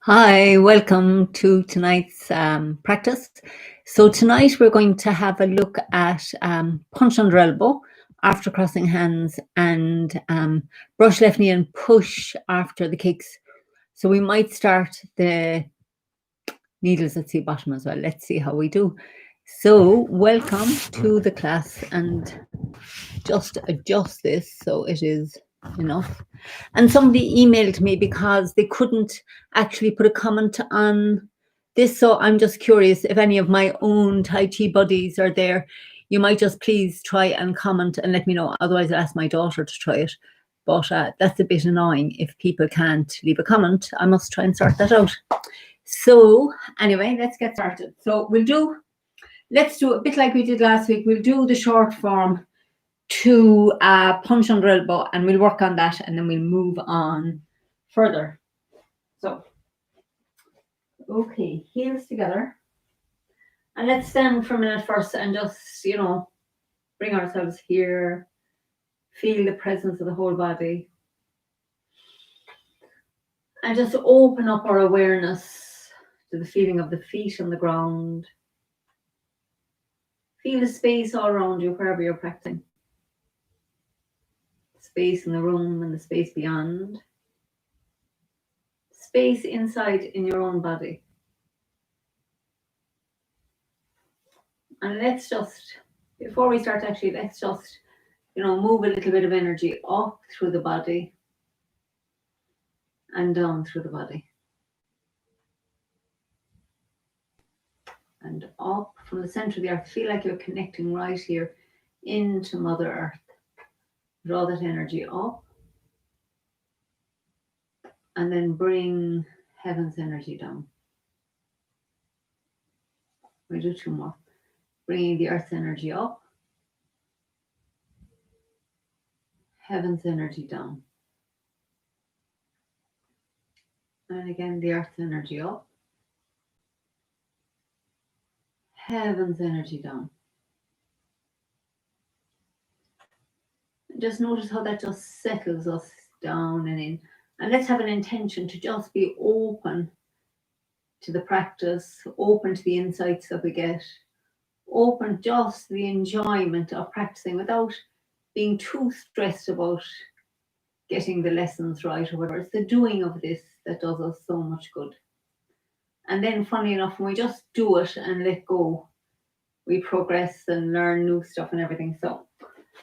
Hi, welcome to tonight's practice. So tonight we're going to have a look at punch under elbow after crossing hands and brush left knee and push after the kicks. So we might start the needles at sea bottom as well. Let's see how we do. So welcome to the class, and just adjust this so it is enough. And somebody emailed me because they couldn't actually put a comment on this. So I'm just curious if any of my own Tai Chi buddies are there. You might just please try and comment and let me know. Otherwise, I'll ask my daughter to try it. But that's a bit annoying if people can't leave a comment. I must try and sort that out. So anyway, let's get started. So let's do a bit like we did last week. We'll do the short form to punch under elbow, and we'll work on that, and then we'll move on further. So, okay, heels together, and let's stand for a minute first and just, bring ourselves here, feel the presence of the whole body, and just open up our awareness to the feeling of the feet on the ground. Feel the space all around you wherever you're practicing. Space in the room and the space beyond. Space inside in your own body. And let's just, before we start actually, let's just, move a little bit of energy up through the body and down through the body. And up from the center of the earth. Feel like you're connecting right here into Mother Earth. Draw that energy up. And then bring heaven's energy down. We do two more. Bringing the earth's energy up. Heaven's energy down. And again, the earth's energy up. Heaven's energy down. Just notice how that just settles us down and in. And let's have an intention to just be open to the practice, open to the insights that we get, open just to the enjoyment of practicing without being too stressed about getting the lessons right or whatever. It's the doing of this that does us so much good. And then, funny enough, when we just do it and let go, we progress and learn new stuff and everything. So,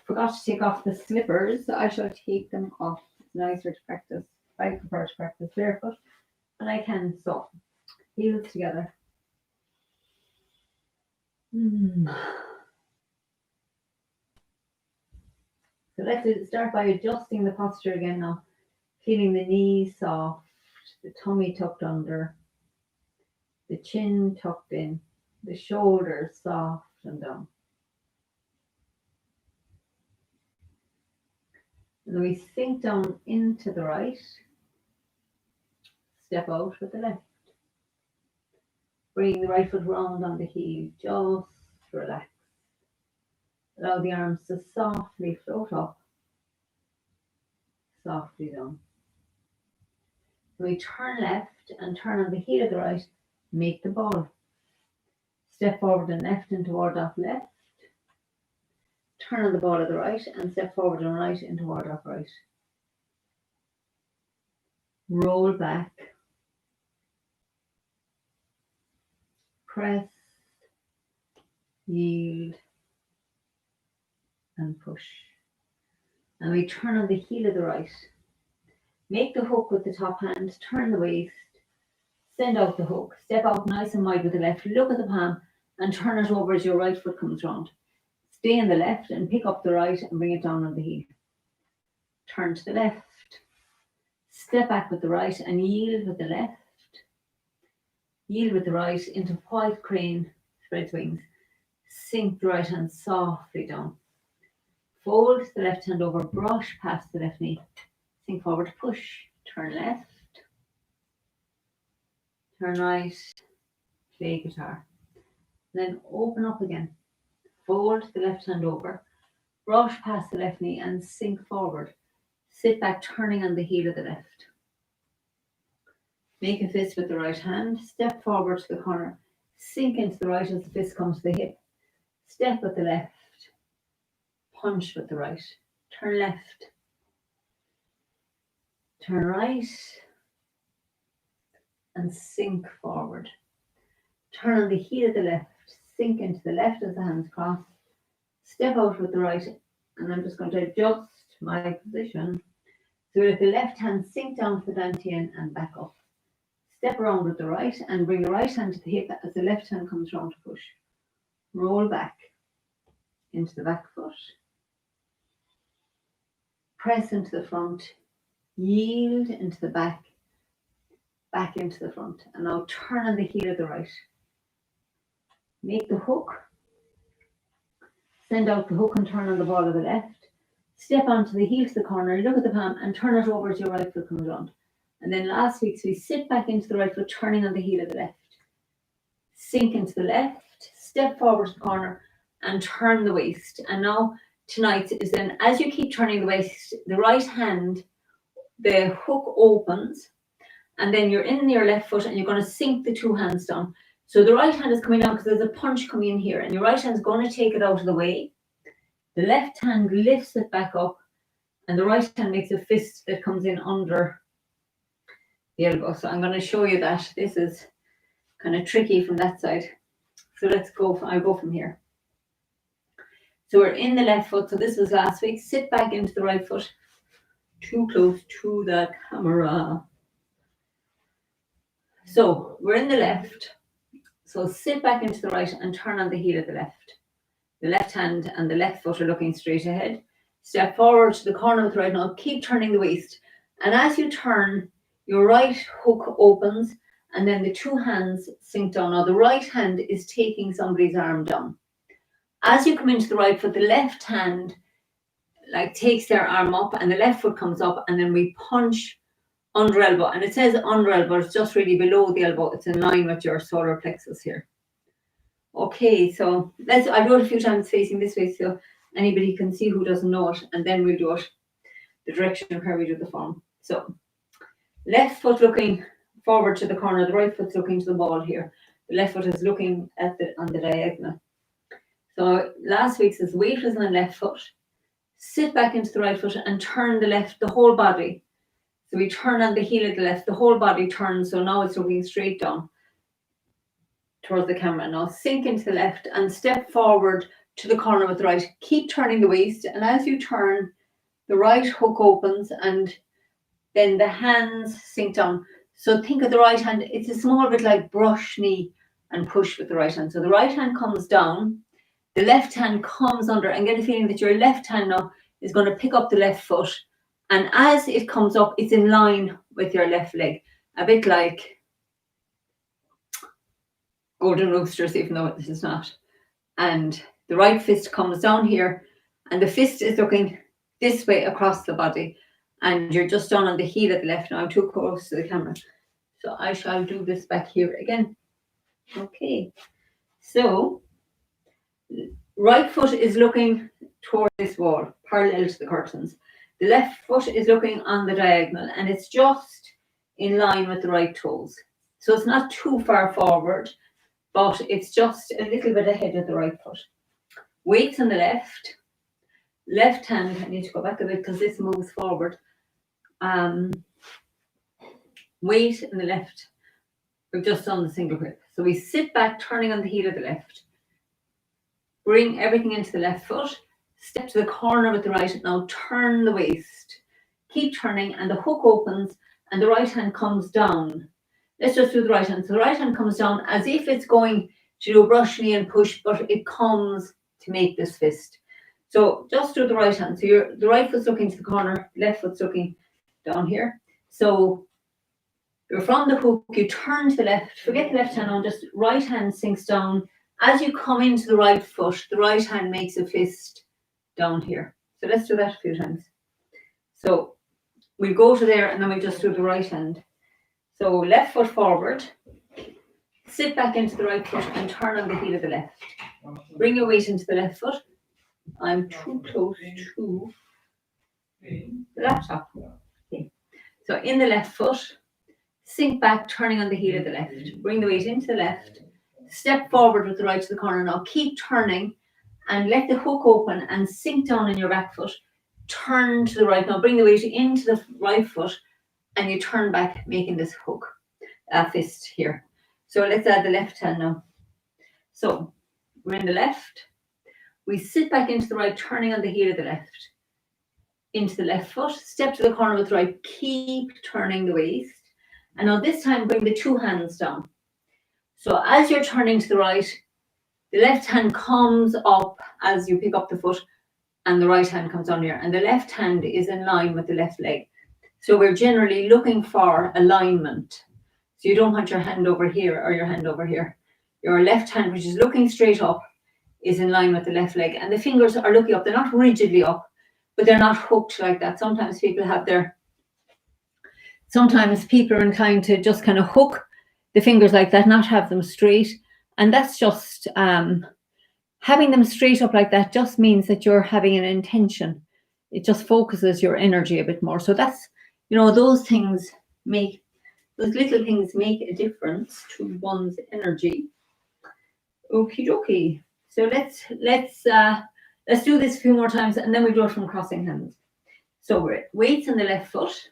forgot to take off the slippers. I shall take them off. It's nicer to practice. I prefer to practice barefoot, but I can. So, heels together. So let's start by adjusting the posture again now. Feeling the knees soft, the tummy tucked under, the chin tucked in, the shoulders soft and down. And we sink down into the right, step out with the left. Bring the right foot round on the heel, just relax. Allow the arms to softly float up, softly down. We turn left and turn on the heel of the right, make the ball. Step forward and left into ward off left. Turn on the ball of the right and step forward and right into ward off right. Roll back. Press. Yield. And push. And we turn on the heel of the right. Make the hook with the top hand. Turn the waist. Send out the hook. Step out nice and wide with the left. Look at the palm and turn it over as your right foot comes round. Stay in the left and pick up the right and bring it down on the heel. Turn to the left. Step back with the right and yield with the left. Yield with the right into white crane, spread wings. Sink the right hand softly down. Fold the left hand over, brush past the left knee. Sink forward, push. Turn left. Turn right. Play guitar. Then open up again. Fold the left hand over, brush past the left knee and sink forward. Sit back, turning on the heel of the left. Make a fist with the right hand. Step forward to the corner. Sink into the right as the fist comes to the hip. Step with the left. Punch with the right. Turn left. Turn right. And sink forward. Turn on the heel of the left. Sink into the left as the hands cross. Step out with the right. And I'm just going to adjust my position. So with the left hand, sink down to the dantian and back up. Step around with the right and bring the right hand to the hip as the left hand comes round to push. Roll back into the back foot. Press into the front. Yield into the back. Back into the front. And now turn on the heel of the right. Make the hook. Send out the hook and turn on the ball of the left. Step onto the heel to the corner, look at the palm and turn it over as your right foot comes round. And then last week, so we sit back into the right foot, turning on the heel of the left. Sink into the left, step forward to the corner and turn the waist. And now tonight is then, as you keep turning the waist, the right hand, the hook opens and then you're in your left foot and you're going to sink the two hands down. So the right hand is coming down because there's a punch coming in here and your right hand is going to take it out of the way. The left hand lifts it back up and the right hand makes a fist that comes in under the elbow. So I'm going to show you that. This is kind of tricky from that side. So let's go, I'll go from here. So we're in the left foot. So this was last week. Sit back into the right foot. Too close to the camera. So we're in the left. So sit back into the right and turn on the heel of the left. The left hand and the left foot are looking straight ahead. Step forward to the corner with the right now. Keep turning the waist. And as you turn, your right hook opens and then the two hands sink down. Now the right hand is taking somebody's arm down. As you come into the right foot, the left hand like takes their arm up and the left foot comes up and then we punch under elbow. And it says under elbow, it's just really below the elbow. It's in line with your solar plexus here. Okay, so I do it a few times facing this way so anybody can see who doesn't know it, and then we'll do it the direction where we do the form. So left foot looking forward to the corner, the right foot's looking to the wall here. The left foot is looking at on the diagonal. So last week's is weight was on the left foot. Sit back into the right foot and turn the whole body. So we turn on the heel of the left, the whole body turns, so now it's looking straight down towards the camera. Now sink into the left and step forward to the corner with the right. Keep turning the waist, and as you turn, the right hook opens and then the hands sink down. So think of the right hand, it's a small bit like brush knee and push with the right hand. So the right hand comes down, the left hand comes under, and get a feeling that your left hand now is going to pick up the left foot. And as it comes up, it's in line with your left leg, a bit like Golden Roosters, even though this is not. And the right fist comes down here, and the fist is looking this way across the body. And you're just down on the heel of the left. Now I'm too close to the camera. So I shall do this back here again. Okay. So right foot is looking toward this wall, parallel to the curtains. The left foot is looking on the diagonal, and it's just in line with the right toes. So it's not too far forward, but it's just a little bit ahead of the right foot. Weights on the left. Left hand, I need to go back a bit because this moves forward. Weight in the left. We've just done the single grip. So we sit back, turning on the heel of the left. Bring everything into the left foot. Step to the corner with the right. Now turn the waist. Keep turning, and the hook opens, and the right hand comes down. Let's just do the right hand. So the right hand comes down as if it's going to do a brush knee and push, but it comes to make this fist. So just do the right hand. So the right foot's looking to the corner, left foot's looking down here. So you're from the hook, you turn to the left, forget the left hand on, just right hand sinks down. As you come into the right foot, the right hand makes a fist down here. So let's do that a few times. So we'll go to there and then we'll just do the right hand. So left foot forward, sit back into the right foot and turn on the heel of the left. Bring your weight into the left foot. I'm too close to the laptop. Okay. So in the left foot, Sink back, turning on the heel of the left. Bring the weight into the left. Step forward with the right to the corner. Now keep turning and let the hook open and sink down in your back foot. Turn to the right. Now bring the weight into the right foot and you turn back, making this hook, fist here. So let's add the left hand now. So we're in the left. We sit back into the right, turning on the heel of the left. Into the left foot. Step to the corner with the right. Keep turning the waist. And now this time, bring the two hands down. So as you're turning to the right, the left hand comes up as you pick up the foot and the right hand comes on here. And the left hand is in line with the left leg. So we're generally looking for alignment. So you don't want your hand over here or your hand over here. Your left hand, which is looking straight up, is in line with the left leg. And the fingers are looking up. They're not rigidly up, but they're not hooked like that. Sometimes people are inclined to just kind of hook the fingers like that, not have them straight. And that's just, having them straight up like that just means that you're having an intention. It just focuses your energy a bit more. So that's, those little things make a difference to one's energy. Okie dokie. So let's do this a few more times and then we do it from crossing hands. So we're weights on the left foot.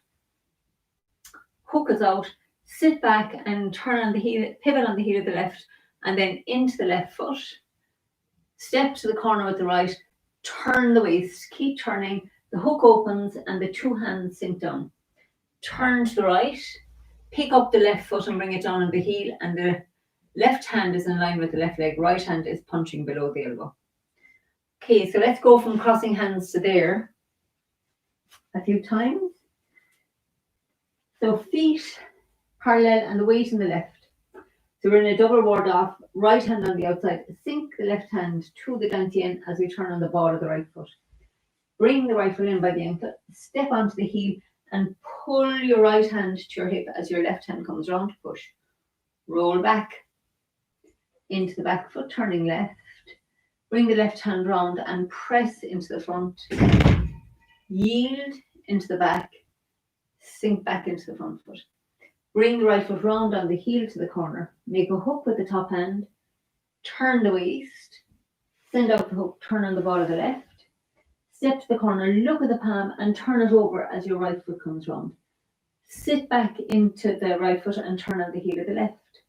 Hook is out, sit back and turn on the heel, pivot on the heel of the left, and then into the left foot. Step to the corner with the right, turn the waist, keep turning, the hook opens and the two hands sink down. Turn to the right, pick up the left foot and bring it down on the heel, and the left hand is in line with the left leg, right hand is punching below the elbow. Okay, so let's go from crossing hands to there a few times. So feet parallel and the weight in the left. So we're in a double ward off, right hand on the outside. Sink the left hand to the dantian as we turn on the ball of the right foot. Bring the right foot in by the ankle, step onto the heel and pull your right hand to your hip as your left hand comes round to push. Roll back into the back foot, turning left. Bring the left hand round and press into the front. Yield into the back. Sink back into the front foot. Bring the right foot round on the heel to the corner. Make a hook with the top hand. Turn the waist. Send out the hook. Turn on the ball of the left. Step to the corner. Look at the palm and turn it over as your right foot comes round. Sit back into the right foot and turn on the heel of the left.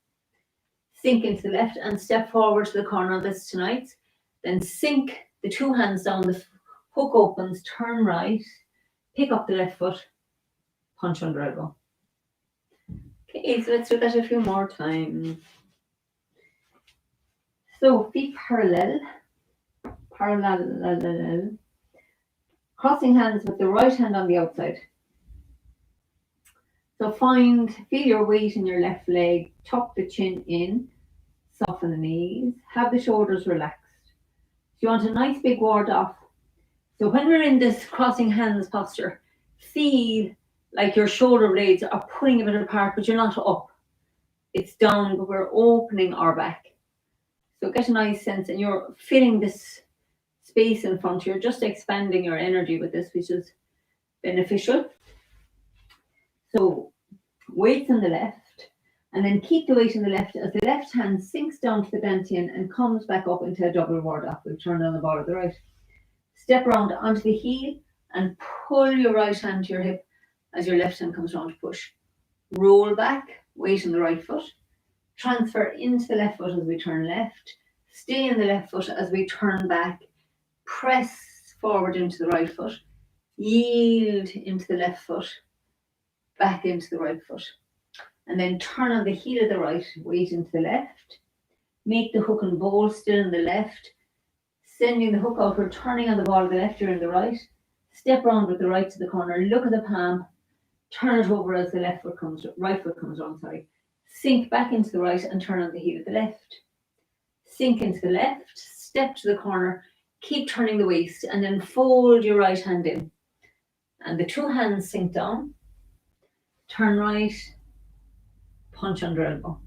Sink into the left and step forward to the corner. That's tonight's. Then sink the two hands down. The hook opens. Turn right. Pick up the left foot. Punch under elbow. Okay, so let's do that a few more times. So feet parallel. Crossing hands with the right hand on the outside. So feel your weight in your left leg. Tuck the chin in. Soften the knees. Have the shoulders relaxed. So you want a nice big ward off. So when we're in this crossing hands posture, feel like your shoulder blades are pulling a bit apart, but you're not up. It's down, but we're opening our back. So get a nice sense, and you're feeling this space in front. You're just expanding your energy with this, which is beneficial. So weights on the left, and then keep the weight in the left as the left hand sinks down to the dantian and comes back up into a double ward off. We've turned on the ball of the right. Step around onto the heel and pull your right hand to your hip as your left hand comes round to push. Roll back, weight on the right foot. Transfer into the left foot as we turn left. Stay in the left foot as we turn back. Press forward into the right foot. Yield into the left foot. Back into the right foot. And then turn on the heel of the right, weight into the left. Make the hook and bowl still in the left. Sending the hook outward, turning on the ball of the left, you're in the right. Step round with the right to the corner. Look at the palm. Turn it over as the right foot comes round. Sink back into the right and turn on the heel of the left. Sink into the left, step to the corner, keep turning the waist, and then fold your right hand in. And the two hands sink down. Turn right, punch under elbow.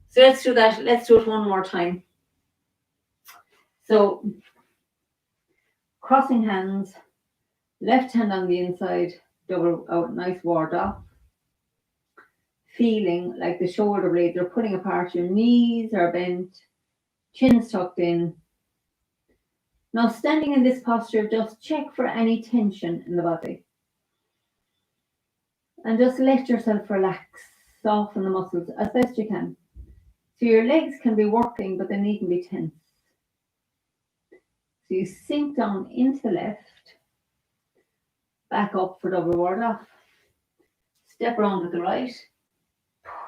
So let's do that. Let's do it one more time. So crossing hands, left hand on the inside, double out, nice ward off. feeling like the shoulder blades are pulling apart, your knees are bent, chin's tucked in. Now, standing in this posture, just check for any tension in the body. And just let yourself relax, soften the muscles as best you can. So your legs can be working, but they needn't be tense. So you sink down into the left, back up for double ward off. Step around with the right,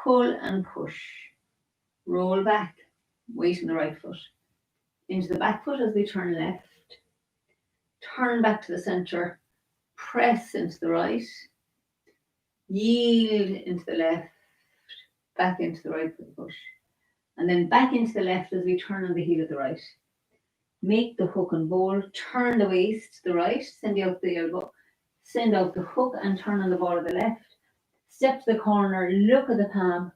pull and push. Roll back, weight in the right foot. Into the back foot as we turn left. Turn back to the centre, press into the right. Yield into the left, back into the right foot. And then back into the left as we turn on the heel of the right. Make the hook and bowl, turn the waist to the right, send out the elbow, send out the hook and turn on the ball of the left. Step to the corner, look at the palm,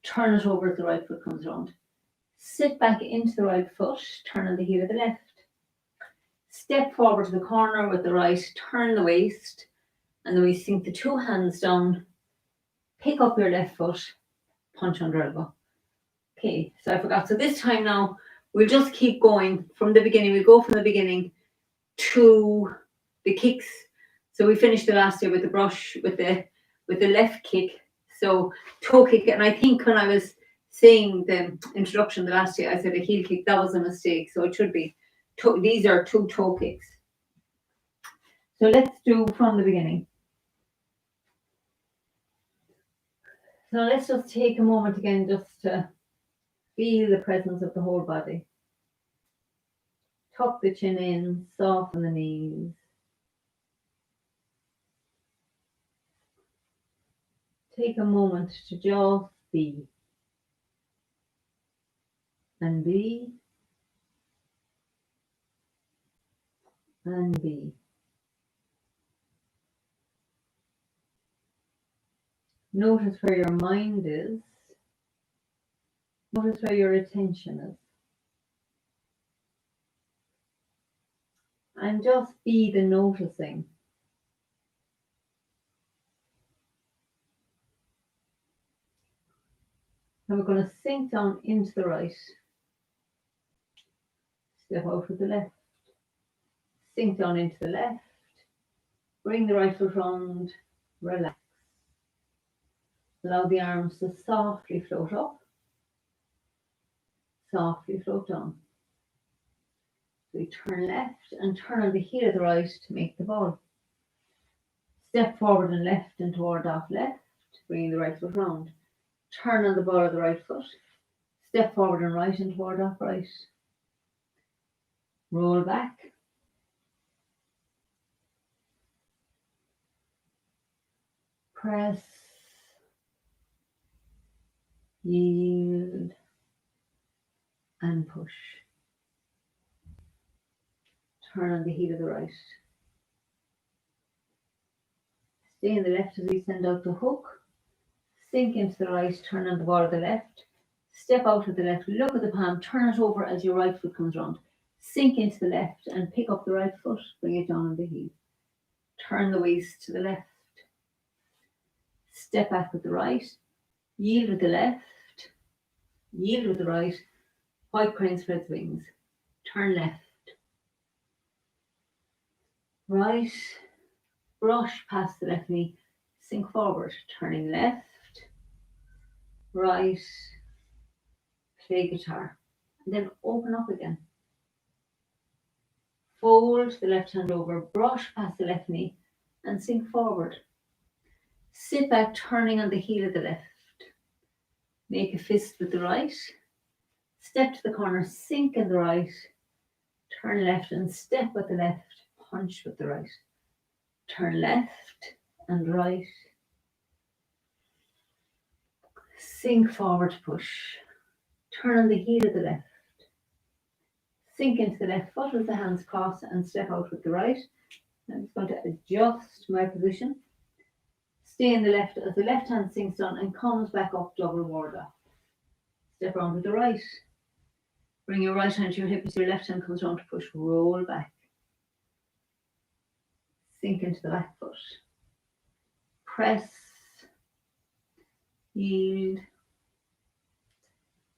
turn it over as the right foot comes round. Sit back into the right foot, turn on the heel of the left. Step forward to the corner with the right, turn the waist, and then we sink the two hands down, pick up your left foot, punch under elbow. Okay, so I forgot. So this time now, we'll just keep going from the beginning. We go from the beginning to the kicks. So we finished the last year with the brush, with the left kick. So toe kick, and I think when I was saying the introduction the last year, I said a heel kick. That was a mistake. So it should be these are two toe kicks. So let's do from the beginning. So let's just take a moment again just to feel the presence of the whole body. Tuck the chin in, soften the knees. Take a moment to just be. And be. And be. Notice where your mind is. Notice where your attention is. And just be the noticing. And we're going to sink down into the right. Step out with the left. Sink down into the left. Bring the right foot round. Relax. Allow the arms to softly float up. Softly float down. So we turn left and turn on the heel of the right to make the ball. Step forward and left and toward off left, bringing the right foot round. Turn on the ball of the right foot. Step forward and right and toward off right. Roll back. Press. Yield. And push. Turn on the heel of the right. Stay in the left as we send out the hook. Sink into the right, turn on the ball of the left. Step out of the left, look at the palm, turn it over as your right foot comes round. Sink into the left and pick up the right foot, bring it down on the heel. Turn the waist to the left. Step back with the right. Yield with the left. Yield with the right. White crane spreads wings. Turn left. Right. Brush past the left knee. Sink forward. Turning left. Right. Play guitar. And then open up again. Fold the left hand over. Brush past the left knee. And sink forward. Sit back, turning on the heel of the left. Make a fist with the right. Step to the corner, sink in the right. Turn left and step with the left. Punch with the right. Turn left and right. Sink forward to push. Turn on the heel of the left. Sink into the left foot as the hands cross and step out with the right. I'm just going to adjust my position. Stay in the left as the left hand sinks down and comes back up double ward off. Step around with the right. Bring your right hand to your hip as your left hand comes round to push. Roll back. Sink into the back foot. Press. Yield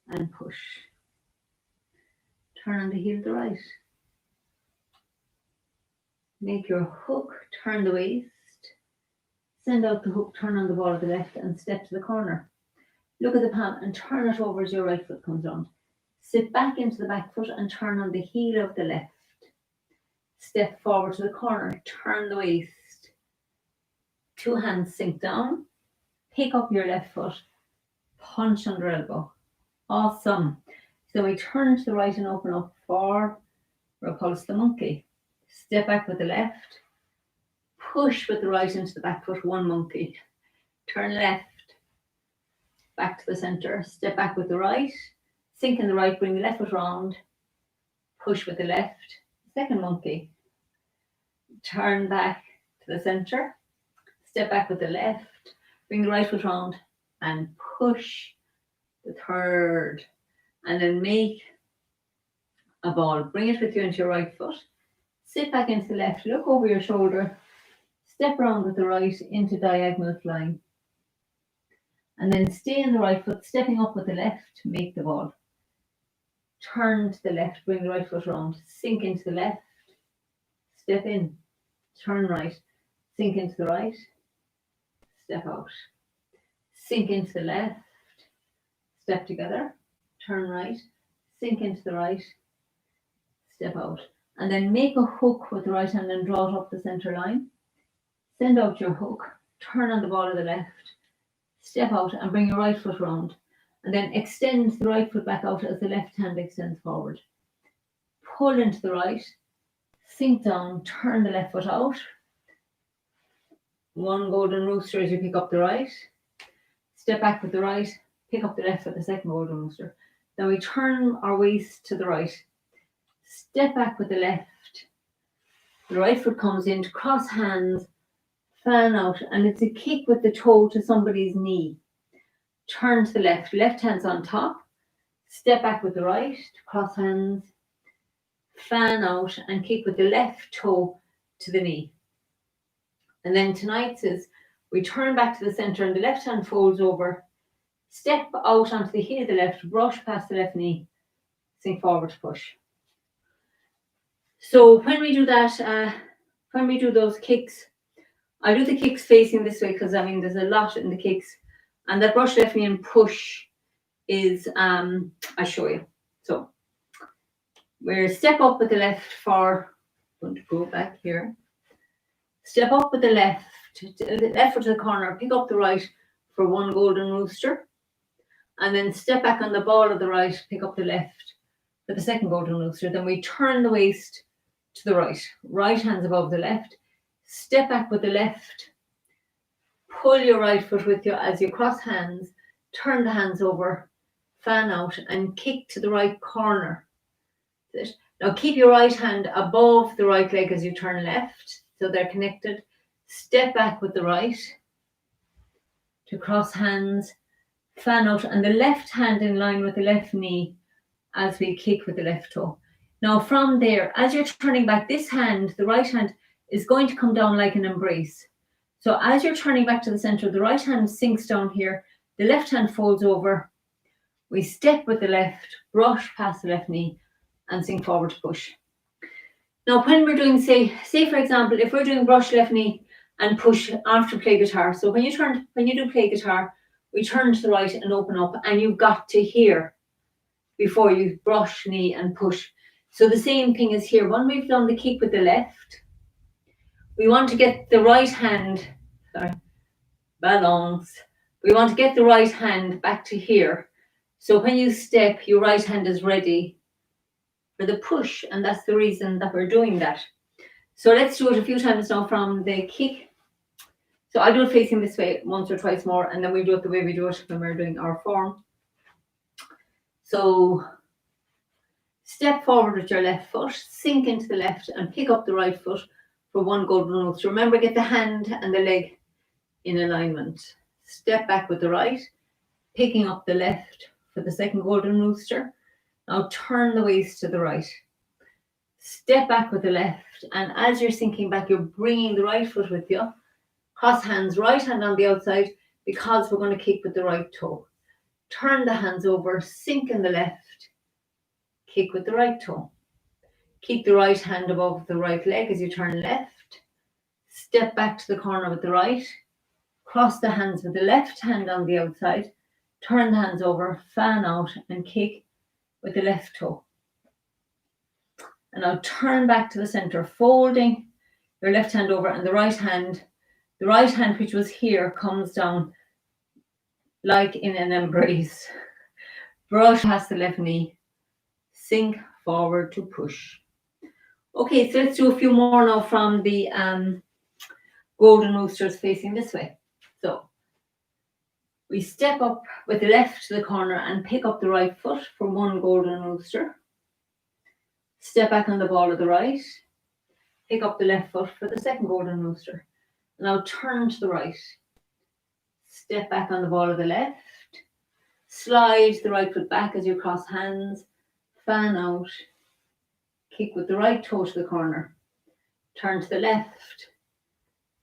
and push. Turn on the heel of the right. Make your hook, turn the waist. Send out the hook, turn on the ball of the left and step to the corner. Look at the palm and turn it over as your right foot comes round. Sit back into the back foot and turn on the heel of the left. Step forward to the corner, turn the waist. 2 hands sink down. Pick up your left foot. Punch under elbow. Awesome. So we turn to the right and open up for repulse the monkey. Step back with the left. Push with the right into the back foot, 1 monkey. Turn left. Back to the center. Step back with the right. Sink in the right, bring the left foot round. Push with the left. 2nd monkey. Turn back to the center. Step back with the left. Bring the right foot round and push the 3rd. And then make a ball. Bring it with you into your right foot. Sit back into the left. Look over your shoulder. Step around with the right into diagonal flying. And then stay in the right foot, stepping up with the left, make the ball. Turn to the left, bring the right foot round, sink into the left, step in, turn right, sink into the right, step out. Sink into the left, step together, turn right, sink into the right, step out. And then make a hook with the right hand and draw it up the center line. Send out your hook, turn on the ball of the left, step out and bring your right foot round. And then extend the right foot back out as the left hand extends forward. Pull into the right, sink down, turn the left foot out. 1 golden rooster as you pick up the right. Step back with the right, pick up the left for the 2nd golden rooster. Then we turn our waist to the right. Step back with the left. The right foot comes in to cross hands, fan out, and it's a kick with the toe to somebody's knee. Turn to the left, left hand's on top. Step back with the right, cross hands, fan out, and kick with the left toe to the knee. And then tonight's is we turn back to the center and the left hand folds over. Step out onto the heel of the left, brush past the left knee, sink forward to push. So when we do that, when we do those kicks, I do the kicks facing this way because there's a lot in the kicks. And that brush left knee and push is, I'll show you. So we're step up with the left for, I'm going to go back here. Step up with the left foot to the corner, pick up the right for 1 golden rooster. And then step back on the ball of the right, pick up the left for the 2nd golden rooster. Then we turn the waist to the right. Right hand's above the left. Step back with the left. Pull your right foot with you as you cross hands. Turn the hands over. Fan out and kick to the right corner. Now keep your right hand above the right leg as you turn left. So they're connected. Step back with the right. To cross hands. Fan out. And the left hand in line with the left knee as we kick with the left toe. Now from there, as you're turning back, this hand, the right hand, is going to come down like an embrace. So as you're turning back to the center, the right hand sinks down here, the left hand folds over. We step with the left, brush past the left knee, and sink forward to push. Now when we're doing, say for example, if we're doing brush left knee and push after play guitar. So when you do play guitar, we turn to the right and open up, and you've got to hear before you brush knee and push. So the same thing is here. When we've done the kick with the left, we want to get the right hand, balance. We want to get the right hand back to here. So when you step, your right hand is ready for the push, and that's the reason that we're doing that. So let's do it a few times now from the kick. So I'll do it facing this way once or twice more, and then we'll do it the way we do it when we're doing our form. So step forward with your left foot, sink into the left, and pick up the right foot for 1 golden rooster. Remember, get the hand and the leg in alignment. Step back with the right, picking up the left for the 2nd golden rooster. Now turn the waist to the right. Step back with the left, and as you're sinking back, you're bringing the right foot with you. Cross hands, right hand on the outside, because we're going to kick with the right toe. Turn the hands over, sink in the left, kick with the right toe. Keep the right hand above the right leg as you turn left. Step back to the corner with the right. Cross the hands with the left hand on the outside. Turn the hands over, fan out and kick with the left toe. And now turn back to the center, folding your left hand over, and the right hand which was here comes down like in an embrace. Brush past the left knee, sink forward to push. Okay, so let's do a few more now from the golden roosters facing this way. So we step up with the left to the corner and pick up the right foot for one golden rooster. Step back on the ball of the right, pick up the left foot for the second golden rooster. Now turn to the right, step back on the ball of the left, slide the right foot back as you cross hands, fan out, kick with the right toe to the corner, turn to the left,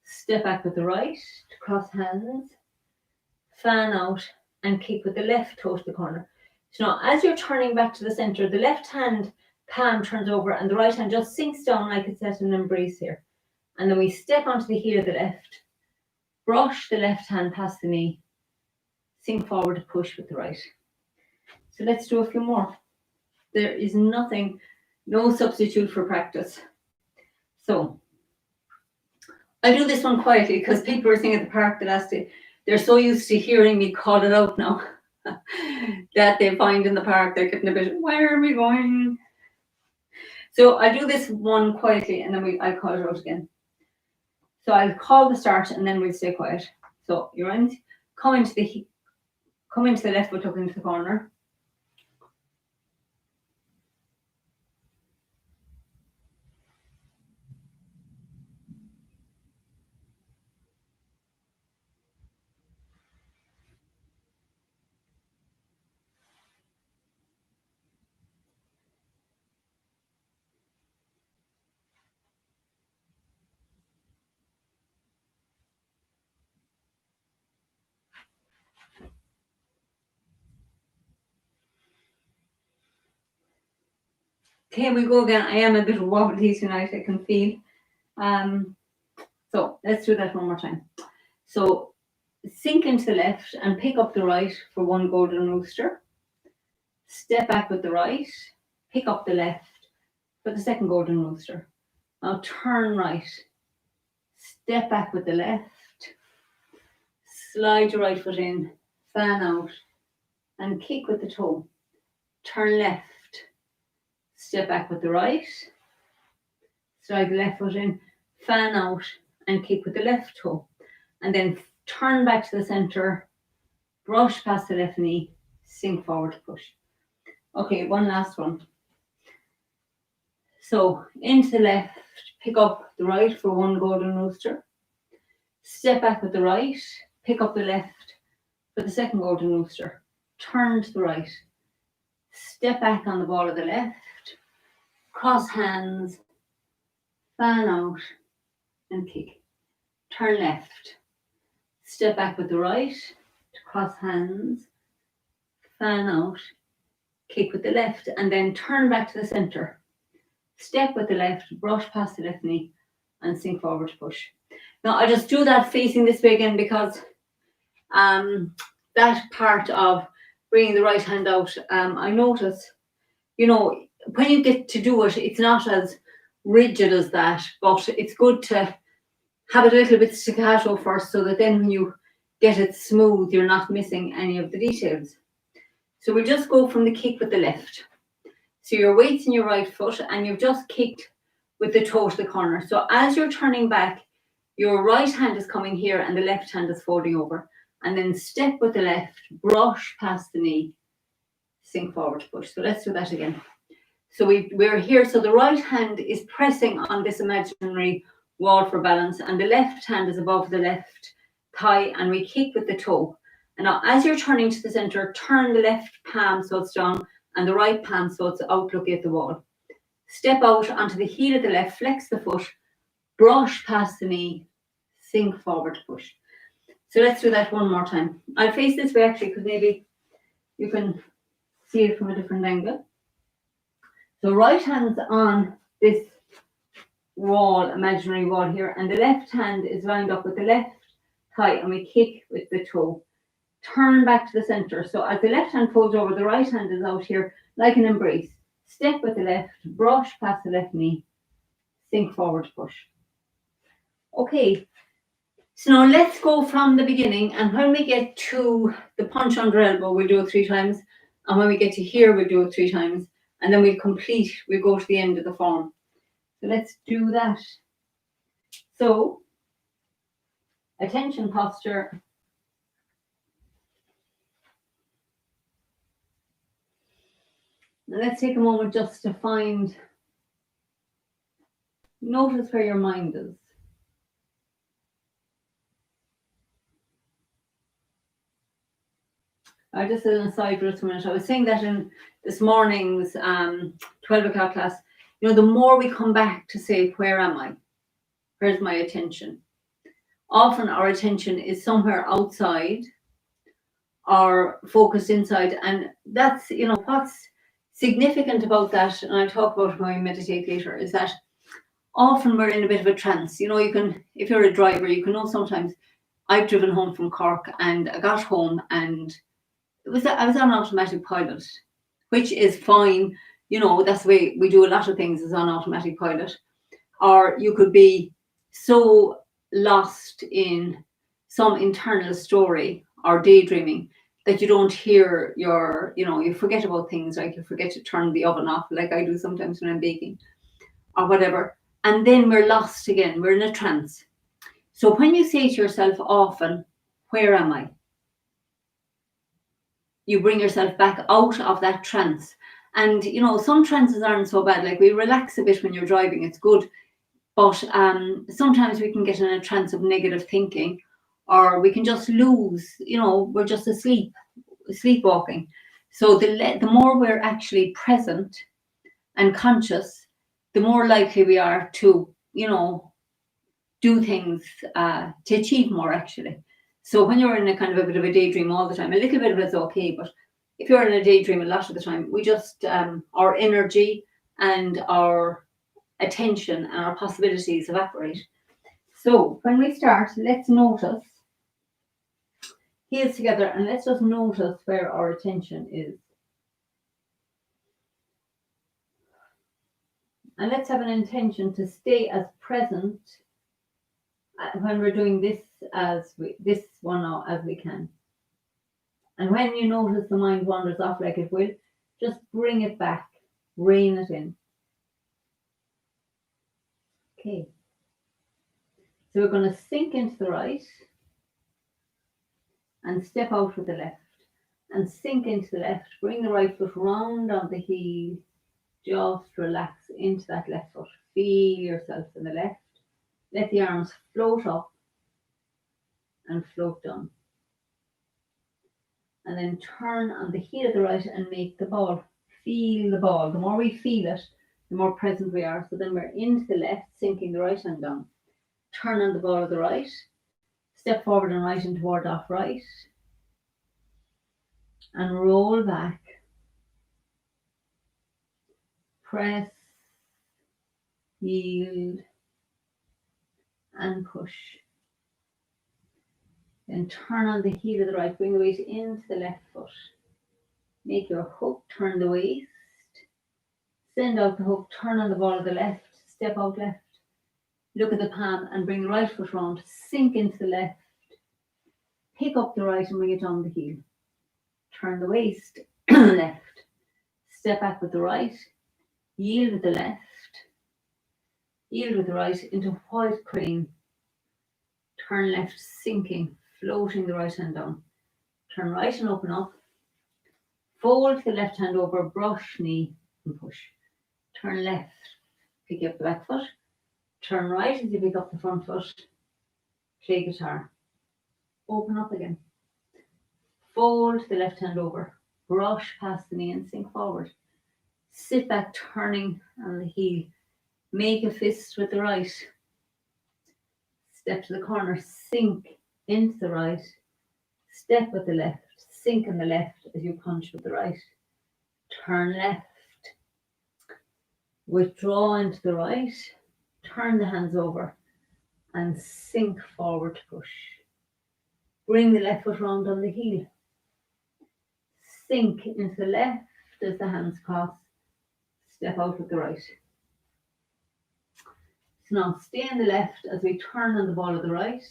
step back with the right to cross hands, fan out and kick with the left toe to the corner. So now as you're turning back to the center, the left hand palm turns over and the right hand just sinks down like it's at an embrace here. And then we step onto the heel of the left, brush the left hand past the knee, sink forward to push with the right. So let's do a few more. There is no substitute for practice. So I do this one quietly because people were saying at the park the last day, they're so used to hearing me call it out now that they find in the park they're getting a bit, where are we going? So I do this one quietly and then I'll call it out again. So I'll call the start and then we'll stay quiet. So you're in, come into the left foot up into the corner. Okay, we go again. I am a bit wobbly tonight, I can feel. So let's do that one more time. So sink into the left and pick up the right for one golden rooster. Step back with the right, pick up the left for the second golden rooster. Now turn right, step back with the left, slide your right foot in, fan out, and kick with the toe. Turn left, step back with the right, slide the left foot in, fan out, and kick with the left toe. And then turn back to the center, brush past the left knee, sink forward to push. Okay, one last one. So into the left, pick up the right for one golden rooster. Step back with the right, pick up the left for the second golden rooster. Turn to the right, step back on the ball of the left, cross hands, fan out, and kick. Turn left, step back with the right, to cross hands, fan out, kick with the left, and then turn back to the center. Step with the left, brush past the left knee, and sink forward to push. Now I just do that facing this way again because that part of bringing the right hand out, I notice, when you get to do it, it's not as rigid as that, but it's good to have it a little bit staccato first so that then when you get it smooth, you're not missing any of the details. So we'll just go from the kick with the left. So your weight's in your right foot and you've just kicked with the toe to the corner. So as you're turning back, your right hand is coming here and the left hand is folding over. And then step with the left, brush past the knee, sink forward to push. So let's do that again. So we're here. So the right hand is pressing on this imaginary wall for balance and the left hand is above the left thigh and we kick with the toe. And now as you're turning to the center, turn the left palm so it's down and the right palm so it's out looking at the wall. Step out onto the heel of the left, flex the foot, brush past the knee, sink forward to push. So let's do that one more time. I'll face this way actually, because maybe you can see it from a different angle. So right hand's on this wall, imaginary wall here, and the left hand is lined up with the left thigh, and we kick with the toe. Turn back to the center. So as the left hand folds over, the right hand is out here like an embrace. Step with the left, brush past the left knee, sink forward, push. Okay, so now let's go from the beginning, and when we get to the punch under elbow, we'll do it 3 times, and when we get to here, we'll do it 3 times, and then we'll go to the end of the form. So let's do that. So, attention posture. Now let's take a moment just to notice where your mind is. I just did an aside for a minute. I was saying that in this morning's 12 o'clock class, you know, the more we come back to say, where am I? Where's my attention? Often our attention is somewhere outside or focused inside. And that's, you know, what's significant about that, and I'll talk about it when we meditate later, is that often we're in a bit of a trance. You know, you can, if you're a driver, you can know sometimes. I've driven home from Cork, and I got home and I was on automatic pilot, which is fine. You know, that's the way we do a lot of things, is on automatic pilot. Or you could be so lost in some internal story or daydreaming that you don't hear your, you know, you forget about things, like you forget to turn the oven off, like I do sometimes when I'm baking or whatever. And then we're lost again. We're in a trance. So when you say to yourself often, where am I? You bring yourself back out of that trance. And, you know, some trances aren't so bad. Like, we relax a bit when you're driving, it's good. But sometimes we can get in a trance of negative thinking, or we can just lose, you know, we're just asleep, sleepwalking. So the more we're actually present and conscious, the more likely we are to, you know, do things to achieve more, actually. So when you're in a kind of a bit of a daydream all the time, a little bit of it's okay, but if you're in a daydream a lot of the time, we just, our energy and our attention and our possibilities evaporate. So when we start, let's notice, heels together, and let's just notice where our attention is. And let's have an intention to stay as present when we're doing this as we can. And when you notice the mind wanders off like it will, just bring it back, rein it in. Okay. So we're going to sink into the right and step out with the left, and sink into the left. Bring the right foot round on the heel. Just relax into that left foot. Feel yourself in the left. Let the arms float up and float down. And then turn on the heel of the right and make the ball. Feel the ball. The more we feel it, the more present we are. So then we're into the left, sinking the right hand down. Turn on the ball of the right. Step forward and right and toward off right. And roll back. Press. Yield. And push. Then turn on the heel of the right, bring the weight into the left foot. Make your hook, turn the waist. Send out the hook, turn on the ball of the left, step out left. Look at the palm and bring the right foot round, sink into the left. Pick up the right and bring it down the heel. Turn the waist, left. Step back with the right, yield with the left. Yield with the right into white crane. Turn left, sinking, floating the right hand down. Turn right and open up. Fold the left hand over, brush knee and push. Turn left, pick up the back foot. Turn right as you pick up the front foot. Play guitar. Open up again. Fold the left hand over, brush past the knee and sink forward. Sit back, turning on the heel. Make a fist with the right. Step to the corner, sink into the right, step with the left, sink in the left as you punch with the right, turn left, withdraw into the right, turn the hands over and sink forward to push. Bring the left foot round on the heel, sink into the left as the hands cross, step out with the right. So now stay in the left as we turn on the ball of the right,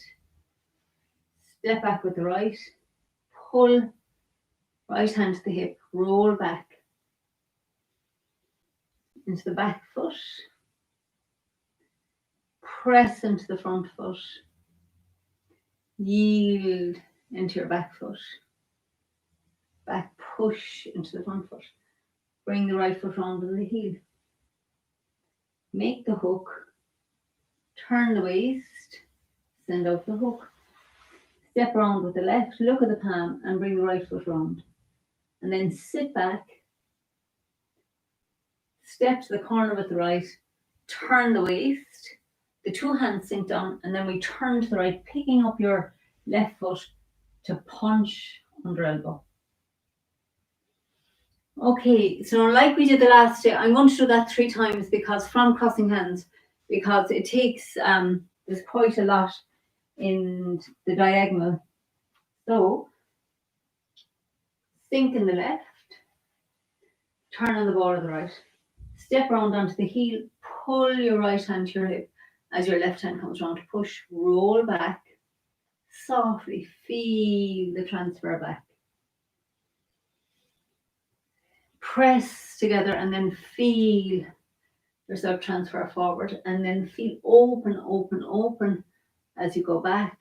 step back with the right, pull right hand to the hip, roll back into the back foot, press into the front foot, yield into your back foot, back push into the front foot, bring the right foot round on the heel, make the hook, turn the waist, send out the hook, step around with the left, look at the palm and bring the right foot round, and then sit back, step to the corner with the right, turn the waist, the two hands sink down, and then we turn to the right, picking up your left foot to punch under elbow. Okay, so like we did the last day, I'm going to do that 3 times because from crossing hands, because it takes, there's quite a lot in the diagonal. So, sink in the left, turn on the ball of the right, step around onto the heel, pull your right hand to your hip as your left hand comes around to push, roll back, softly feel the transfer back. Press together and then feel yourself transfer forward and then feel open, open, open as you go back.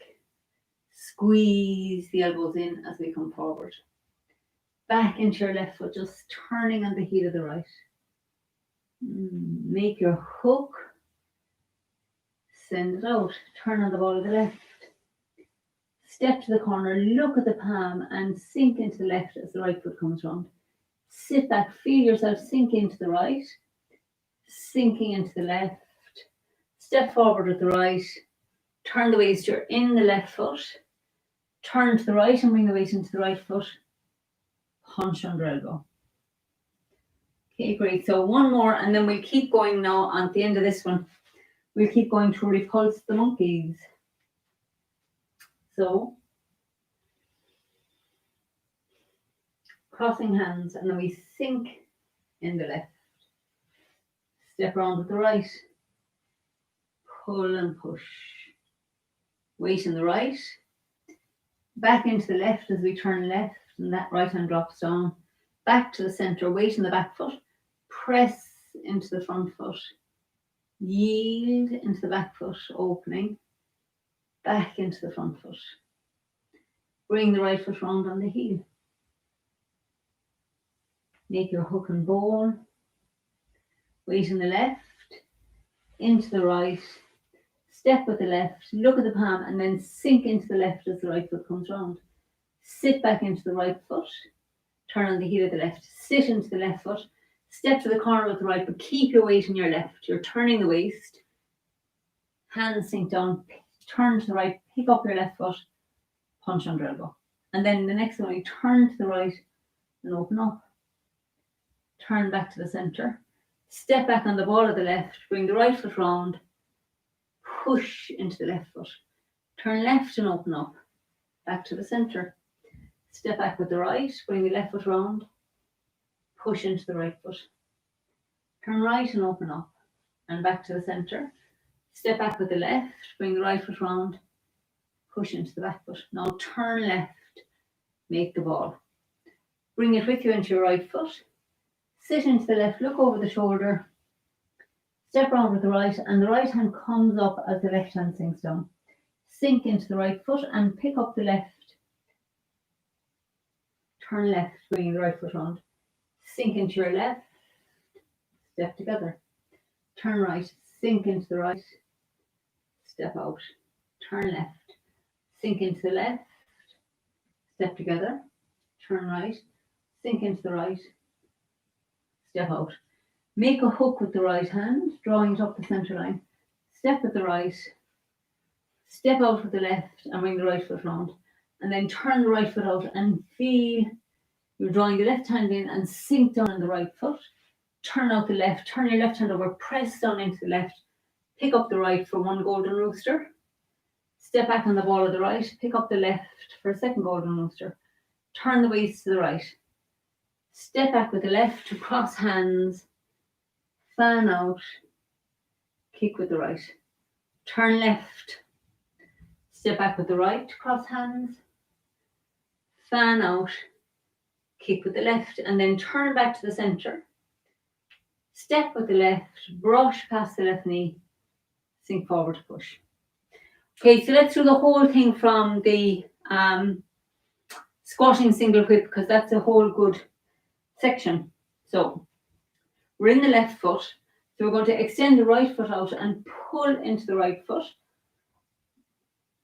Squeeze the elbows in as we come forward. Back into your left foot, just turning on the heel of the right. Make your hook. Send it out. Turn on the ball of the left. Step to the corner, look at the palm and sink into the left as the right foot comes round. Sit back, feel yourself sink into the right, sinking into the left. Step forward with the right. Turn the waist, you're in the left foot. Turn to the right and bring the weight into the right foot. Punch under elbow. Okay, great. So one more and then we'll keep going now at the end of this one. We'll keep going to repulse the monkeys. So, crossing hands and then we sink in the left. Step around with the right. Pull and push. Weight in the right. Back into the left as we turn left and that right hand drops down. Back to the center, weight in the back foot. Press into the front foot. Yield into the back foot, opening. Back into the front foot. Bring the right foot round on the heel. Make your hook and ball. Weight in the left, into the right. Step with the left, look at the palm and then sink into the left as the right foot comes round. Sit back into the right foot. Turn on the heel of the left. Sit into the left foot. Step to the corner with the right, but keep your weight in your left. You're turning the waist. Hands sink down. Turn to the right. Pick up your left foot. Punch under elbow. And then the next one, you turn to the right and open up. Turn back to the center. Step back on the ball of the left. Bring the right foot round. Push into the left foot. Turn left and open up. Back to the center. Step back with the right. Bring the left foot round. Push into the right foot. Turn right and open up. And back to the center. Step back with the left. Bring the right foot round. Push into the back foot. Now turn left. Make the ball. Bring it with you into your right foot. Sit into the left. Look over the shoulder. Step around with the right. And the right hand comes up as the left hand sinks down. Sink into the right foot and pick up the left. Turn left. Bring the right foot round. Sink into your left. Step together. Turn right. Sink into the right. Step out. Turn left. Sink into the left. Step together. Turn right. Sink into the right. Step out. Make a hook with the right hand, drawing it up the center line. Step with the right. Step out with the left and bring the right foot round. And then turn the right foot out and feel you're drawing the left hand in and sink down on the right foot. Turn out the left, turn your left hand over, press down into the left, pick up the right for one golden rooster. Step back on the ball of the right, pick up the left for a second golden rooster. Turn the waist to the right. Step back with the left to cross hands, fan out, kick with the right. Turn left, step back with the right, cross hands, fan out, kick with the left, and then turn back to the center. Step with the left, brush past the left knee, sink forward to push. Okay, so let's do the whole thing from the squatting single whip, because that's a whole good section. So we're in the left foot, so we're going to extend the right foot out and pull into the right foot.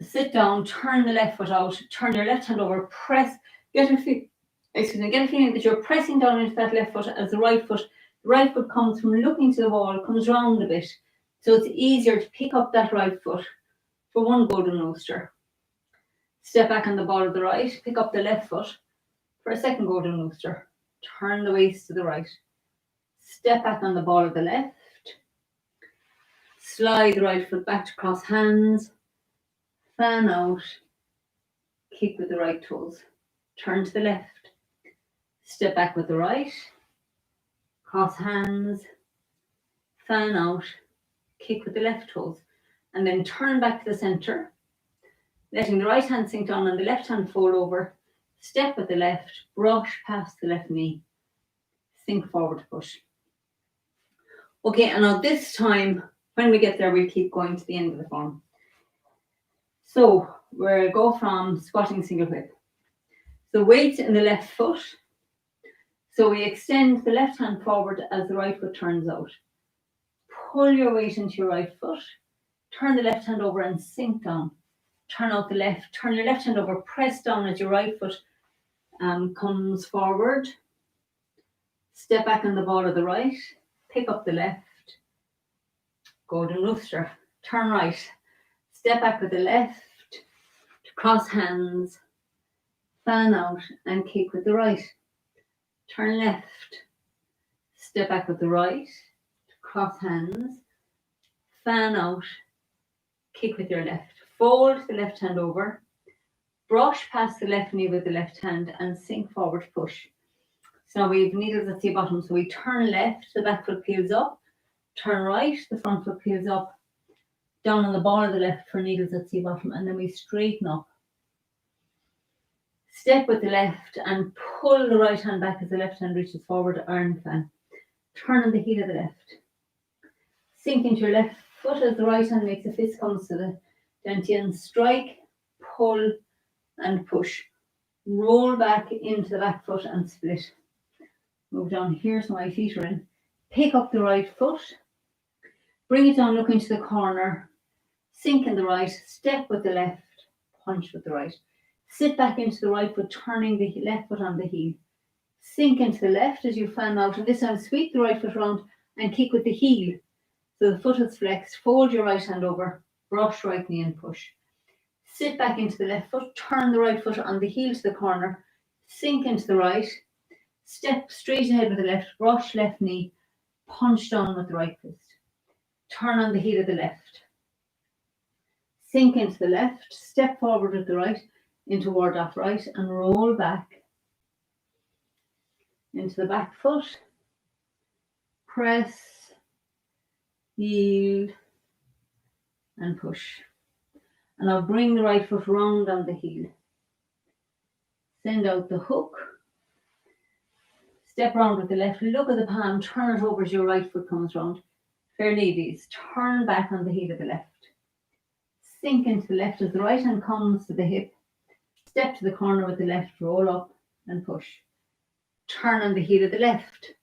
Sit down, turn the left foot out, turn your left hand over, press, get a feeling that you're pressing down into that left foot as the right foot comes from looking to the wall, comes round a bit. So it's easier to pick up that right foot for one golden rooster. Step back on the ball of the right, pick up the left foot for a second golden rooster. Turn the waist to the right. Step back on the ball of the left. Slide the right foot back to cross hands. Fan out. Kick with the right toes. Turn to the left. Step back with the right. Cross hands. Fan out. Kick with the left toes. And then turn back to the center. Letting the right hand sink down and the left hand fold over. Step with the left. Brush past the left knee. Sink forward to push. Okay, and now this time, when we get there, we'll keep going to the end of the form. So we'll go from squatting single whip. So weight in the left foot. So we extend the left hand forward as the right foot turns out. Pull your weight into your right foot. Turn the left hand over and sink down. Turn out the left. Turn your left hand over. Press down as your right foot comes forward. Step back on the ball of the right. Pick up the left. Golden rooster. Turn right. Step back with the left. Cross hands. Fan out and kick with the right. Turn left. Step back with the right. Cross hands. Fan out. Kick with your left. Fold the left hand over. Brush past the left knee with the left hand and sink forward to push. So now we have needles at the bottom. So we turn left, the back foot peels up. Turn right, the front foot peels up. Down on the ball of the left for needles at the bottom. And then we straighten up. Step with the left and pull the right hand back as the left hand reaches forward, iron fan. Turn on the heel of the left. Sink into your left foot as the right hand makes a fist comes to the dantian. Strike, pull and push. Roll back into the back foot and split. Move down here so my feet are in. Pick up the right foot. Bring it down, look into the corner. Sink in the right, step with the left, punch with the right. Sit back into the right foot, turning the left foot on the heel. Sink into the left as you fan out. And this time, sweep the right foot round and kick with the heel. So the foot is flexed. Fold your right hand over. Brush right knee and push. Sit back into the left foot. Turn the right foot on the heel to the corner. Sink into the right. Step straight ahead with the left. Brush left knee. Punch down with the right fist. Turn on the heel of the left. Sink into the left. Step forward with the right. Into ward off right and roll back into the back foot. Press, yield, and push. And I'll bring the right foot round on the heel. Send out the hook. Step round with the left. Look at the palm. Turn it over as your right foot comes round. Fair ladies, turn back on the heel of the left. Sink into the left as the right hand comes to the hip. Step to the corner with the left, roll up and push. Turn on the heel of the left.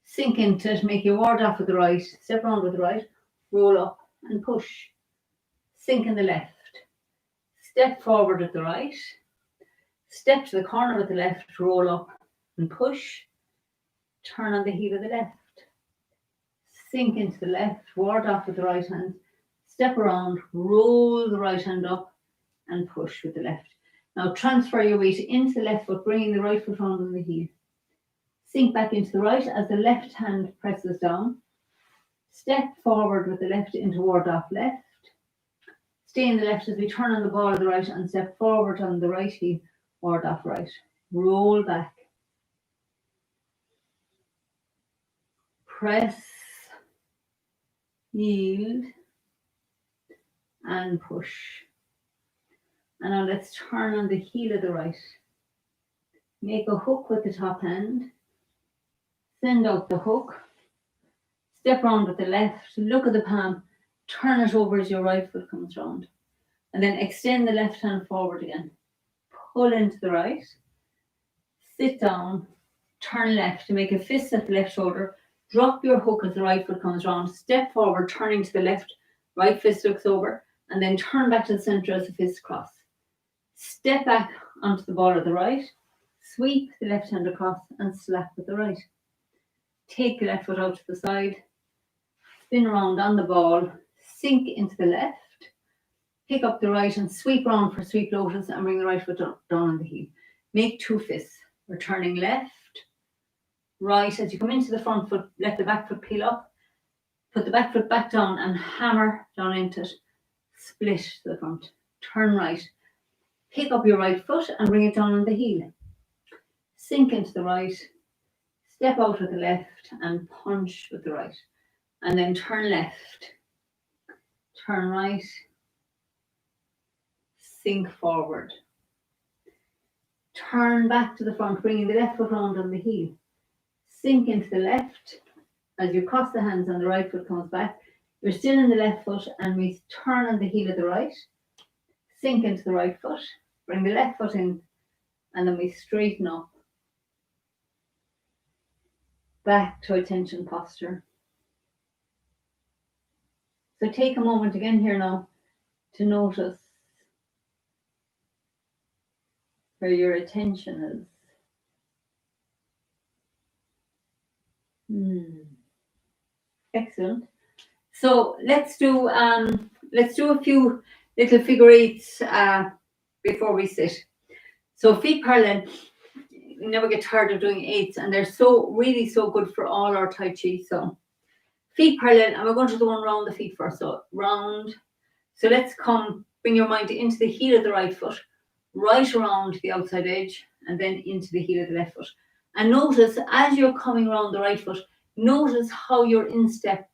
Sink into it, make your ward off with the right. Step round with the right, roll up and push. Sink in the left. Step forward with the right. Step to the corner with the left, roll up and push. Turn on the heel of the left. Sink into the left, ward off with the right hand. Step around, roll the right hand up and push with the left. Now transfer your weight into the left foot, bringing the right foot under the heel. Sink back into the right as the left hand presses down. Step forward with the left into ward off left. Stay in the left as we turn on the ball of the right and step forward on the right heel, ward off right. Roll back. Press, yield, and push. And now let's turn on the heel of the right. Make a hook with the top hand. Send out the hook. Step round with the left. Look at the palm. Turn it over as your right foot comes round. And then extend the left hand forward again. Pull into the right. Sit down. Turn left to make a fist at the left shoulder. Drop your hook as the right foot comes round. Step forward, turning to the left. Right fist looks over. And then turn back to the center as a fist cross. Step back onto the ball of the right. Sweep the left hand across and slap with the right. Take the left foot out to the side. Spin around on the ball. Sink into the left. Pick up the right and sweep around for sweep lotus and bring the right foot down on the heel. Make two fists. Returning left, right. As you come into the front foot, let the back foot peel up. Put the back foot back down and hammer down into it. Split to the front. Turn right. Pick up your right foot and bring it down on the heel. Sink into the right. Step out with the left and punch with the right. And then turn left. Turn right. Sink forward. Turn back to the front, bringing the left foot round on the heel. Sink into the left. As you cross the hands and the right foot comes back, you're still in the left foot and we turn on the heel of the right. Sink into the right foot. Bring the left foot in and then we straighten up. Back to attention posture. So take a moment again here now to notice where your attention is. Excellent. So let's do a few little figure eights before we sit. So feet parallel. You never get tired of doing eights, and they're really so good for all our Tai Chi. So feet parallel, and we're going to do one round the feet first. So round. So let's bring your mind into the heel of the right foot, right around the outside edge, and then into the heel of the left foot. And notice as you're coming around the right foot, notice how your instep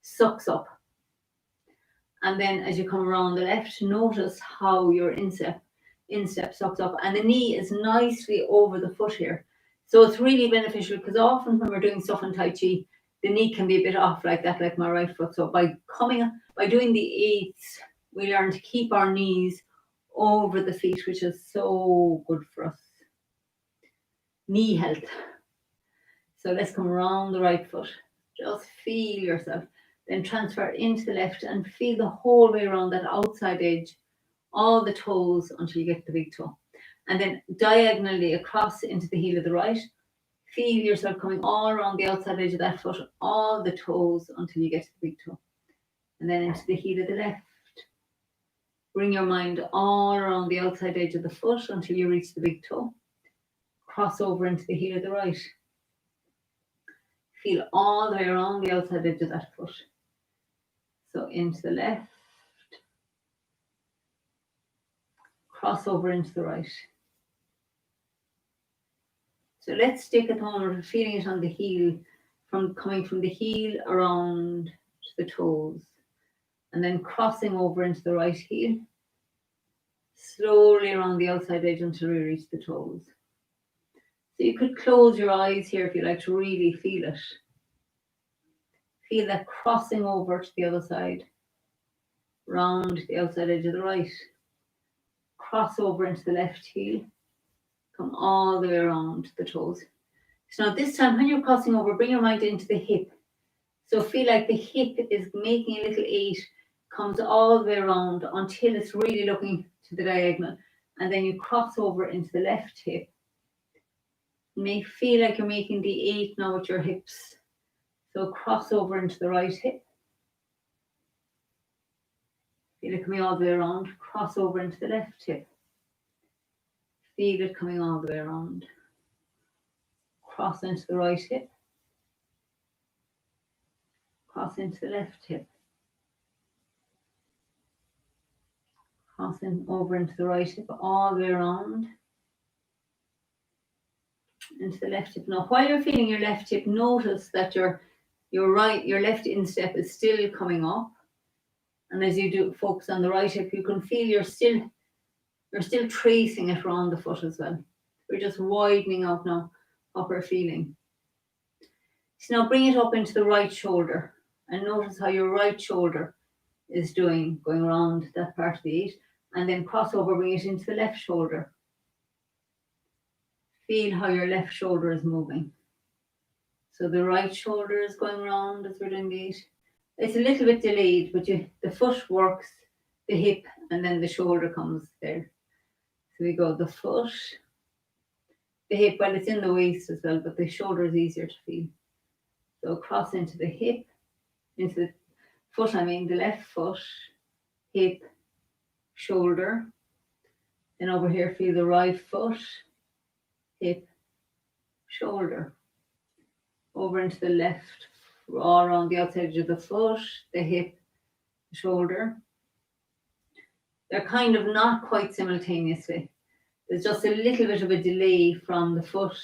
sucks up. And then as you come around the left, notice how your instep sucks up. And the knee is nicely over the foot here. So it's really beneficial because often when we're doing stuff in Tai Chi, the knee can be a bit off like that, like my right foot. So by doing the eights, we learn to keep our knees over the feet, which is so good for us. Knee health. So let's come around the right foot. Just feel yourself. Then transfer into the left and feel the whole way around that outside edge, all the toes until you get to the big toe. And then diagonally across into the heel of the right. Feel yourself coming all around the outside edge of that foot, all the toes until you get to the big toe. And then into the heel of the left. Bring your mind all around the outside edge of the foot until you reach the big toe. Cross over into the heel of the right. Feel all the way around the outside edge of that foot. So into the left. Cross over into the right. So let's stick at home or feeling it on the heel, coming from the heel around to the toes. And then crossing over into the right heel. Slowly around the outside edge until we reach the toes. So you could close your eyes here if you like to really feel it. Feel that crossing over to the other side. Round the outside edge of the right. Cross over into the left heel. Come all the way around the toes. So now this time when you're crossing over, bring your mind into the hip. So feel like the hip is making a little 8, comes all the way around until it's really looking to the diagonal. And then you cross over into the left hip. You may feel like you're making the 8 now with your hips. So cross over into the right hip. Feel it coming all the way around. Cross over into the left hip. Feel it coming all the way around. Cross into the right hip. Cross into the left hip. Crossing over into the right hip, all the way around. Into the left hip. Now, while you're feeling your left hip, notice that your left instep is still coming up. And as you do focus on the right hip, you can feel you're still tracing it around the foot as well. We're just widening out now what we're feeling. So now bring it up into the right shoulder and notice how your right shoulder is doing, going around that part of the eight, and then cross over, bring it into the left shoulder. Feel how your left shoulder is moving. So the right shoulder is going around as we're doing the eight. It's a little bit delayed, but the foot works, the hip, and then the shoulder comes there. So we go the foot, the hip, well, it's in the waist as well, but the shoulder is easier to feel. So cross into the hip, into the foot, the left foot, hip, shoulder. Then over here, feel the right foot, hip, shoulder. Over into the left, all around the outside edge of the foot, the hip, the shoulder. They're kind of not quite simultaneously. There's just a little bit of a delay from the foot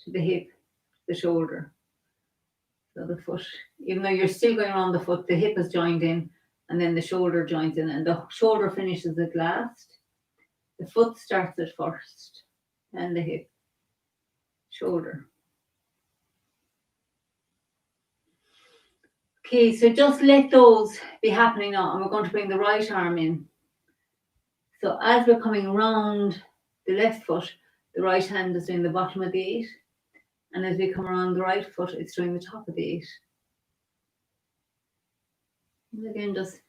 to the hip, the shoulder. So the foot, even though you're still going around the foot, the hip is joined in, and then the shoulder joins in, and the shoulder finishes at last. The foot starts at first, and the hip, shoulder. Okay, so just let those be happening now, and we're going to bring the right arm in. So as we're coming around the left foot, the right hand is doing the bottom of the eight. And as we come around the right foot, it's doing the top of the eight. And again, just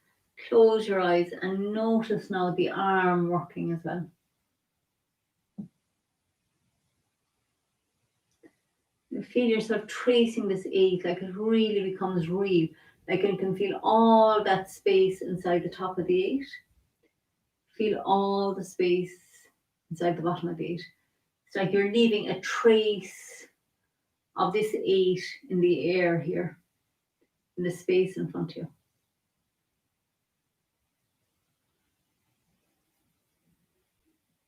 close your eyes and notice now the arm working as well. You feel yourself tracing this eight, like it really becomes real. Like you can feel all that space inside the top of the eight. Feel all the space inside the bottom of the eight. It's like you're leaving a trace of this eight in the air here, in the space in front of you.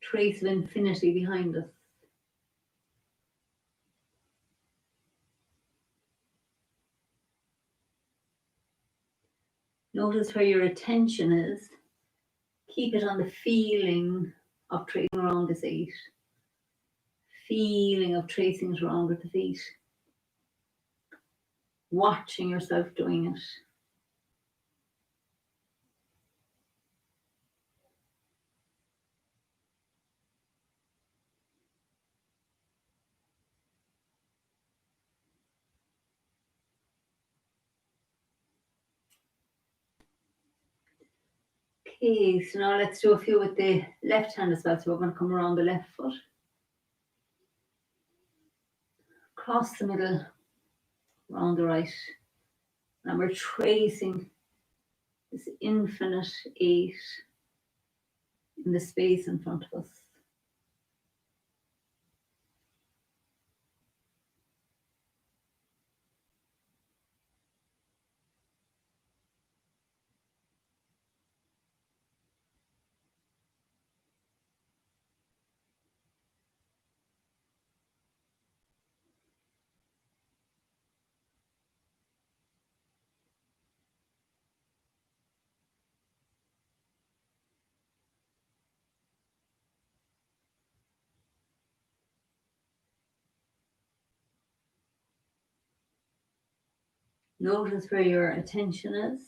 Trace of infinity behind us. Notice where your attention is. Keep it on the feeling of tracing around this eight. Feeling of tracing it around with the feet. Watching yourself doing it. Okay, so now let's do a few with the left hand as well. So we're going to come around the left foot. Cross the middle, around the right. And we're tracing this infinite eight in the space in front of us. Notice where your attention is.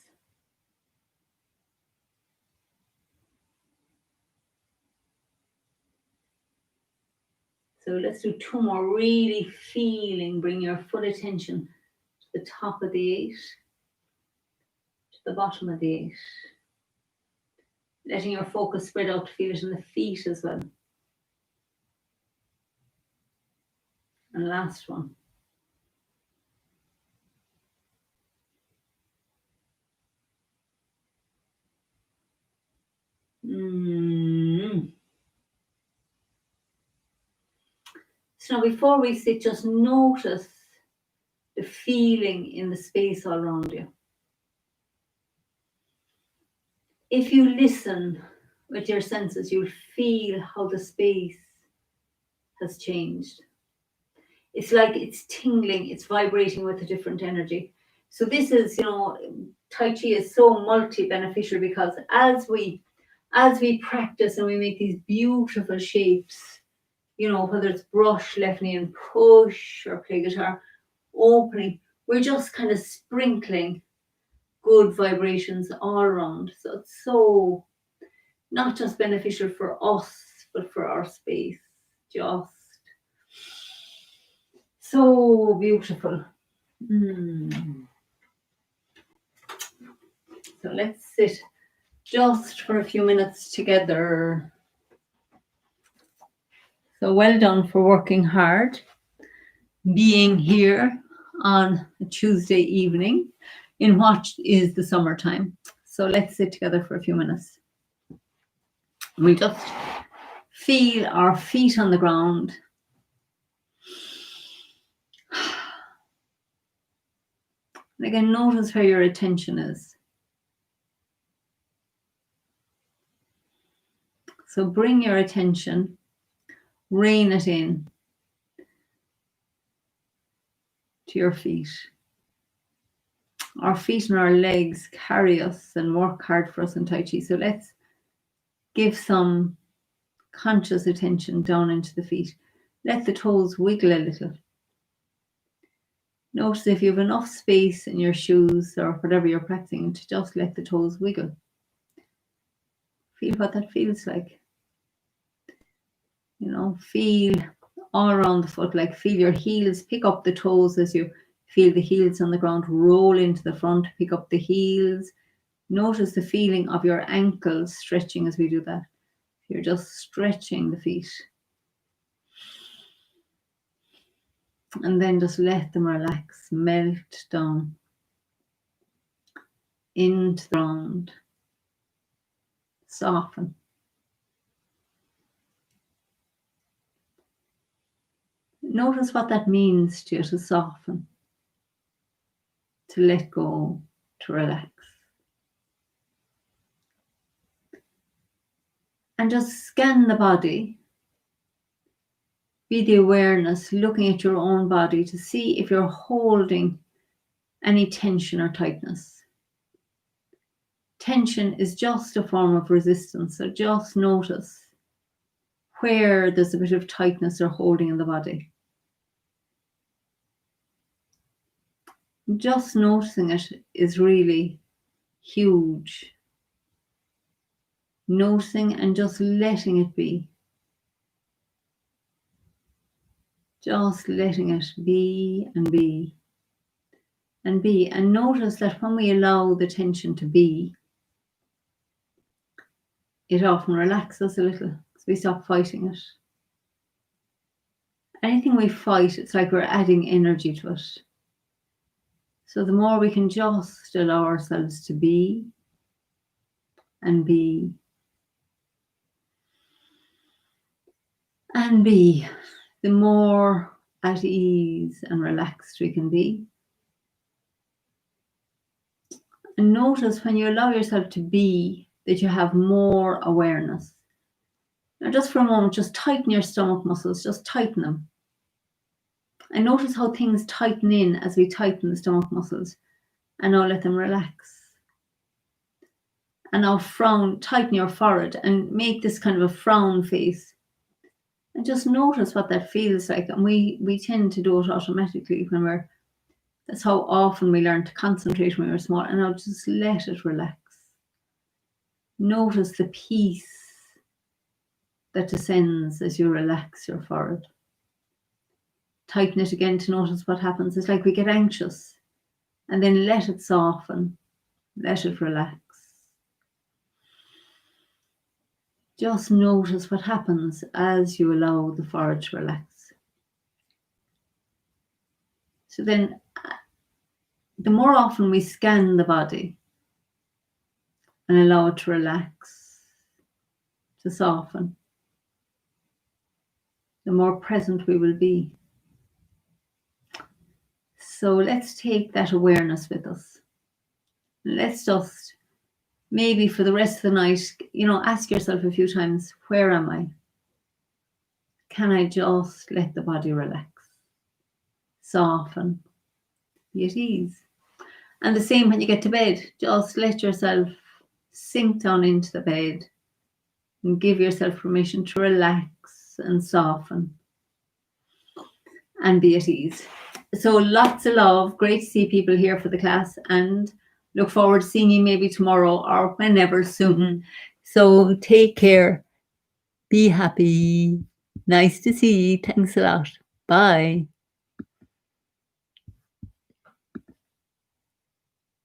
So let's do two more, really feeling, bring your full attention to the top of the eight, to the bottom of the eight. Letting your focus spread out to feel it in the feet as well. And last one. So now before we sit, just notice the feeling in the space all around you. If you listen with your senses, you'll feel how the space has changed. It's like it's tingling, it's vibrating with a different energy. So this is, Tai Chi is so multi-beneficial, because as we practice and we make these beautiful shapes, whether it's brush, left knee and push, or play guitar, opening, we're just kind of sprinkling good vibrations all around. So it's so not just beneficial for us, but for our space. Just so beautiful. So let's sit just for a few minutes together. So well done for working hard, being here on a Tuesday evening in what is the summertime. So let's sit together for a few minutes. We just feel our feet on the ground. And again, notice where your attention is. So bring your attention, rein it in to your feet. Our feet and our legs carry us and work hard for us in Tai Chi. So let's give some conscious attention down into the feet. Let the toes wiggle a little. Notice if you have enough space in your shoes or whatever you're practicing to just let the toes wiggle. Feel what that feels like. Feel all around the foot, like feel your heels pick up the toes as you feel the heels on the ground, roll into the front, pick up the heels. Notice the feeling of your ankles stretching as we do that. You're just stretching the feet. And then just let them relax, melt down into the ground. Soften. Notice what that means to you, to soften, to let go, to relax. And just scan the body. Be the awareness, looking at your own body to see if you're holding any tension or tightness. Tension is just a form of resistance, so just notice where there's a bit of tightness or holding in the body. Just noticing it is really huge. Noticing and just letting it be. Just letting it be and be and be. And notice that when we allow the tension to be, it often relaxes a little because we stop fighting it. Anything we fight, it's like we're adding energy to it. So the more we can just allow ourselves to be and be and be, the more at ease and relaxed we can be. And notice when you allow yourself to be that you have more awareness. Now just for a moment, just tighten your stomach muscles, just tighten them. And notice how things tighten in as we tighten the stomach muscles. And now let them relax. And now frown, tighten your forehead and make this kind of a frown face. And just notice what that feels like. And we tend to do it automatically when that's how often we learn to concentrate when we're small. And now just let it relax. Notice the peace that descends as you relax your forehead. Tighten it again to notice what happens. It's like we get anxious and then let it soften, let it relax. Just notice what happens as you allow the forehead to relax. So then, the more often we scan the body and allow it to relax, to soften, the the more present we will be. So let's take that awareness with us. Let's just, maybe for the rest of the night, ask yourself a few times, where am I? Can I just let the body relax, soften, be at ease? And the same when you get to bed, just let yourself sink down into the bed and give yourself permission to relax and soften and be at ease. So lots of love. Great to see people here for the class, and look forward to seeing you maybe tomorrow or whenever soon. So take care. Be happy. Nice to see you. Thanks a lot. Bye.